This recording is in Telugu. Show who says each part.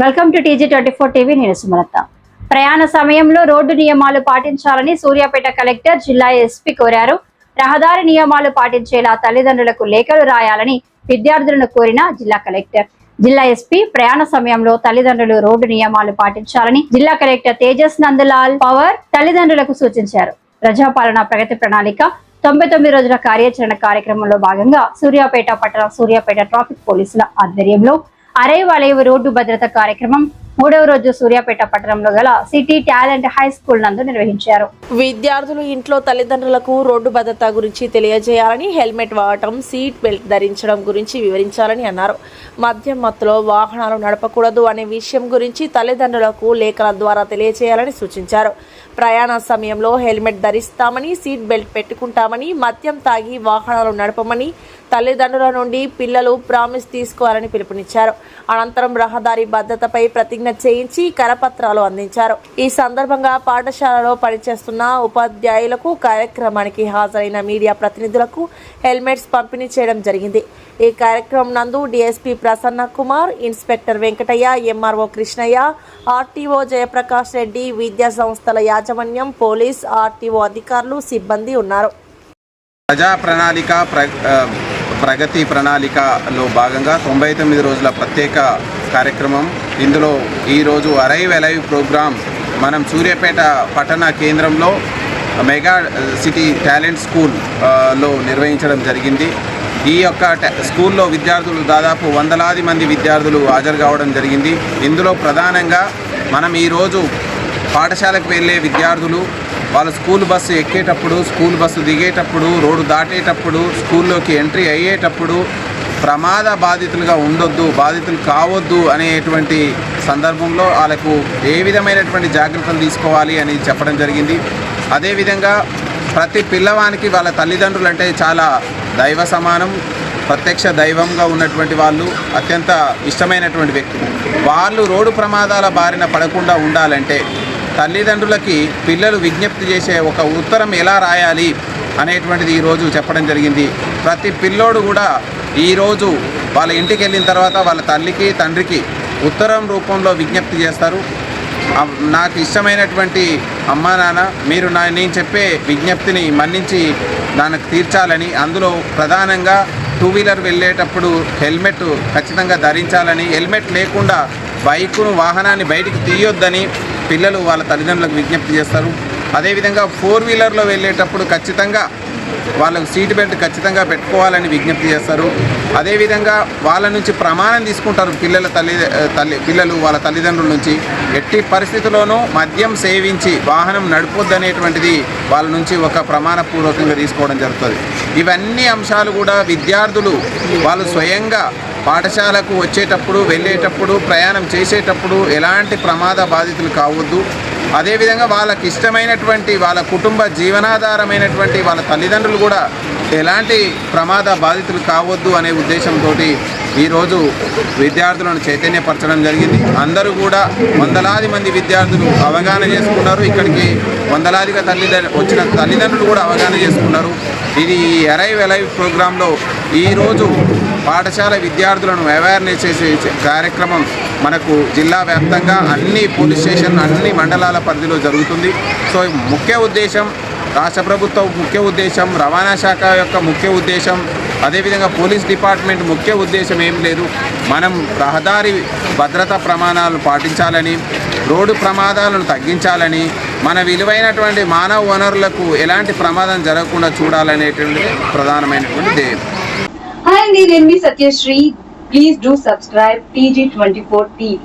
Speaker 1: Welcome to TG24 TV. నేను సుమలత. ప్రయాణ సమయంలో రోడ్డు నియమాలు పాటించాలని సూర్యాపేట కలెక్టర్ జిల్లా ఎస్పీ కోరారు. రహదారి నియమాలు పాటించేలా తల్లిదండ్రులకు లేఖలు రాయాలని విద్యార్థులను కోరిన జిల్లా కలెక్టర్. జిల్లా ఎస్పీ ప్రయాణ సమయంలో తల్లిదండ్రులు రోడ్డు నియమాలు పాటించాలని జిల్లా కలెక్టర్ తేజస్ నందలాల్ పవర్ తల్లిదండ్రులకు సూచించారు. ప్రజాపాలన ప్రగతి ప్రణాళిక 99 రోజుల కార్యాచరణ కార్యక్రమంలో భాగంగా సూర్యాపేట పట్టణ సూర్యాపేట ట్రాఫిక్ పోలీసుల ఆధ్వర్యంలో అరైవ్ రోడ్డు భద్రత కార్యక్రమం 3వ రోజు సూర్యాపేట పట్టణంలో గల సిటీ టాలెంట్ హై స్కూల్ నందు నిర్వహించారు.
Speaker 2: విద్యార్థులు ఇంట్లో తల్లిదండ్రులకు రోడ్డు భద్రత గురించి తెలియజేయాలని, హెల్మెట్ వాడటం, సీట్ బెల్ట్ ధరించడం గురించి వివరించాలని అన్నారు. మద్యం మత్తులో వాహనాలు నడపకూడదు అనే విషయం గురించి తల్లిదండ్రులకు లేఖల ద్వారా తెలియజేయాలని సూచించారు. ప్రయాణ సమయంలో హెల్మెట్ ధరిస్తామని, సీట్ బెల్ట్ పెట్టుకుంటామని, మద్యం తాగి వాహనాలు నడపమని తల్లిదండ్రుల నుండి పిల్లలు ప్రామిస్ తీసుకోవాలని పిలుపునిచ్చారు. అనంతరం రహదారి భద్రతపై ప్రతిజ్ఞ చేయించి కరపత్రాలు అందించారు. ఈ సందర్భంగా పాఠశాలలో పనిచేస్తున్న ఉపాధ్యాయులకు, కార్యక్రమానికి హాజరైన మీడియా ప్రతినిధులకు హెల్మెట్స్ పంపిణీ చేయడం జరిగింది. ఈ కార్యక్రమం నందు DSP Prasanna Kumar, inspector Venkataiah, MRO Krishnaiah, RTO Jayaprakash Reddy, విద్యా సంస్థల యాజమాన్యం, పోలీస్, ఆర్టీఓ అధికారులు, సిబ్బంది ఉన్నారు.
Speaker 3: ప్రజా ప్రణాళిక ప్రగతి ప్రణాళికలో భాగంగా 99 రోజుల ప్రత్యేక కార్యక్రమం. ఇందులో ఈరోజు అరైవ్ ప్రోగ్రాం మనం సూర్యాపేట పట్టణ కేంద్రంలో మెగా సిటీ టాలెంట్ స్కూల్లో నిర్వహించడం జరిగింది. ఈ యొక్క స్కూల్లో విద్యార్థులు దాదాపు వందలాది మంది విద్యార్థులు హాజరు కావడం జరిగింది. ఇందులో ప్రధానంగా మనం ఈరోజు పాఠశాలకు వెళ్ళే విద్యార్థులు వాళ్ళ స్కూల్ బస్సు ఎక్కేటప్పుడు, స్కూల్ బస్సు దిగేటప్పుడు, రోడ్డు దాటేటప్పుడు, స్కూల్లోకి ఎంట్రీ అయ్యేటప్పుడు ప్రమాద బాధితులుగా ఉండొద్దు, బాధితులు కావద్దు అనేటువంటి సందర్భంలో వాళ్ళకు ఏ విధమైనటువంటి జాగ్రత్తలు తీసుకోవాలి అని చెప్పడం జరిగింది. అదేవిధంగా ప్రతి పిల్లవానికి వాళ్ళ తల్లిదండ్రులు అంటే చాలా దైవ సమానం, ప్రత్యక్ష దైవంగా ఉన్నటువంటి వాళ్ళు, అత్యంత ఇష్టమైనటువంటి వ్యక్తులు. వాళ్ళు రోడ్డు ప్రమాదాల బారిన పడకుండా ఉండాలంటే తల్లిదండ్రులకి పిల్లలు విజ్ఞప్తి చేసే ఒక ఉత్తరం ఎలా రాయాలి అనేటువంటిది ఈరోజు చెప్పడం జరిగింది. ప్రతి పిల్లోడు కూడా ఈరోజు వాళ్ళ ఇంటికి వెళ్ళిన తర్వాత వాళ్ళ తల్లికి, తండ్రికి ఉత్తరం రూపంలో విజ్ఞప్తి చేస్తారు. నాకు ఇష్టమైనటువంటి అమ్మా నాన్న, మీరు నేను చెప్పే విజ్ఞప్తిని మన్నించి నాకు తీర్చాలని, అందులో ప్రధానంగా 2 వీలర్ వెళ్ళేటప్పుడు హెల్మెట్ ఖచ్చితంగా ధరించాలని, హెల్మెట్ లేకుండా బైకును వాహనాన్ని బయటికి తీయొద్దని పిల్లలు వాళ్ళ తల్లిదండ్రులకు విజ్ఞప్తి చేస్తారు. అదేవిధంగా 4 వీలర్లో వెళ్ళేటప్పుడు ఖచ్చితంగా వాళ్ళకు సీట్ బెల్ట్ ఖచ్చితంగా పెట్టుకోవాలని విజ్ఞప్తి చేస్తారు. అదేవిధంగా వాళ్ళ నుంచి ప్రమాణం తీసుకుంటారు పిల్లలు వాళ్ళ తల్లిదండ్రుల నుంచి. ఎట్టి పరిస్థితుల్లోనూ మద్యం సేవించి వాహనం నడపొద్దనేటువంటిది వాళ్ళ నుంచి ఒక ప్రమాణపూర్వకంగా తీసుకోవడం జరుగుతుంది. ఇవన్నీ అంశాలు కూడా విద్యార్థులు వాళ్ళు స్వయంగా పాఠశాలకు వచ్చేటప్పుడు, వెళ్ళేటప్పుడు, ప్రయాణం చేసేటప్పుడు ఎలాంటి ప్రమాద బాధితులు కావద్దు. అదేవిధంగా వాళ్ళకి ఇష్టమైనటువంటి వాళ్ళ కుటుంబ జీవనాధారమైనటువంటి వాళ్ళ తల్లిదండ్రులు కూడా ఎలాంటి ప్రమాద బాధితులు కావద్దు అనే ఉద్దేశంతో ఈరోజు విద్యార్థులను చైతన్యపరచడం జరిగింది. అందరూ కూడా వందలాది మంది విద్యార్థులు అవగాహన చేసుకున్నారు. ఇక్కడికి వందలాదిగా వచ్చిన తల్లిదండ్రులు కూడా అవగాహన చేసుకున్నారు. ఇది అరైవ్ ప్రోగ్రాంలో ఈరోజు పాఠశాల విద్యార్థులను అవేర్నెస్ చేసే కార్యక్రమం మనకు జిల్లా వ్యాప్తంగా అన్ని పోలీస్ స్టేషన్, అన్ని మండలాల పరిధిలో జరుగుతుంది. సో ముఖ్య ఉద్దేశం, రాష్ట్ర ప్రభుత్వం ముఖ్య ఉద్దేశం, రవాణా శాఖ యొక్క ముఖ్య ఉద్దేశం, అదేవిధంగా పోలీస్ డిపార్ట్మెంట్ ముఖ్య ఉద్దేశం ఏం లేదు, మనం రహదారి భద్రతా ప్రమాణాలను పాటించాలని, రోడ్డు ప్రమాదాలను తగ్గించాలని, మన విలువైనటువంటి మానవ వనరులకు ఎలాంటి ప్రమాదం జరగకుండా చూడాలనేటువంటిది ప్రధానమైనటువంటి ధ్యేయం.
Speaker 4: Hi, నేను మీ Satyasri. Please do subscribe TG24 TV.